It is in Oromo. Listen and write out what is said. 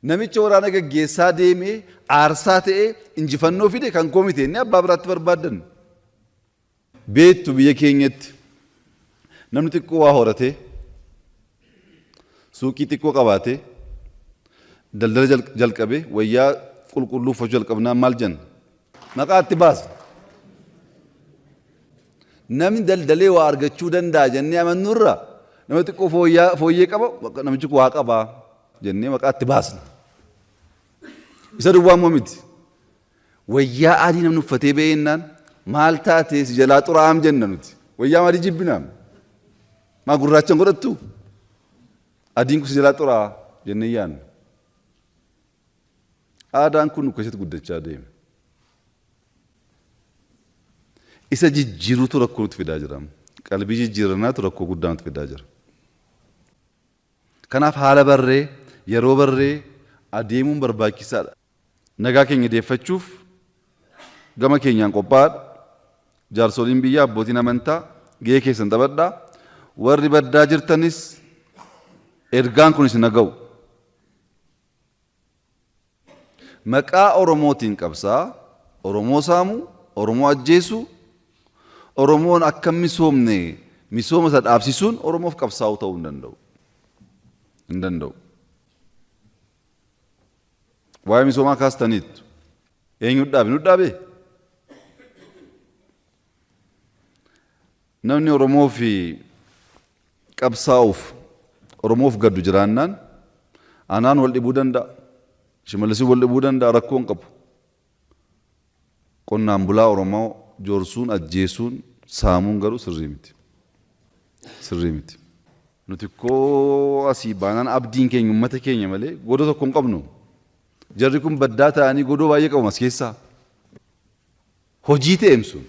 namicha waraana gaggeessaa deemee aarsaa ta'ee injifannoo fide kan koomite inni abbaa biraatti barbaadan. Beettu biyya keenyatti namni xiqqoo waa horatee suuqii xiqqoo qabaatee daldala jalqabe wayyaa qulqulluu uffachuu jalqabnaan maal jenna maqaatti baasna. Namni daldalee waa argachuu danda'a jennee amannurra nama xiqqoo fooyyee qaba namichi waa qabaa jennee maqaatti baasna. Isa duwwaa immoo miti wayyaa adii namni uffatee ba'eennaan maal taatee si jalaa xuraa'am jenna nuti wayyaa adii jibbinaam maa gurraachan godhattu adiin kun si jalaa xuraa'a jennee yaanna. Aadaan kun nu keessatti guddachaa deeme. Isa jijjiiruutu rakkoo nutti fidaa jira. Qalbii jijjiiranaatu rakkoo guddaa nutti fidaa jira. Kanaaf haala barree yeroo barree adeemuun barbaachisaadha. Nagaa keenya deeffachuuf gama keenyaan qophaa'aadha. Jaarsoliin biyyaa abbootiin amantaa gahee keessan taphadhaa. Warri baddaa jirtanis ergaan kunis naga'u. Maqaa Oromootiin qabsaa Oromoo saamuu Oromoo ajjeesuu Oromoon akka misoomne misooma isa dhaabsisuun Oromoof qabsaa'uu ta'uu hin danda'u. Waa'ee misoomaa kaastaniittu eenyu dhaabe nu dhaabe? Namni Oromoof qabsaa'uuf Oromoof gaddu jiraannaan aanaan wal dhibuu danda'a. Shimallisii wal dhibuu danda'a rakkoo hin qabu. Qonnaan bulaa Oromoo joorsuun ajjeesuun saamuun garuu sirrii miti. Sirrii miti. Nuti koo asii baanaan abdiin keenya uummata keenya malee godoo tokko hin qabnu. Jarri kun baddaa ta'anii godoo baay'ee qabu as keessaa. Hojii ta'eemsuun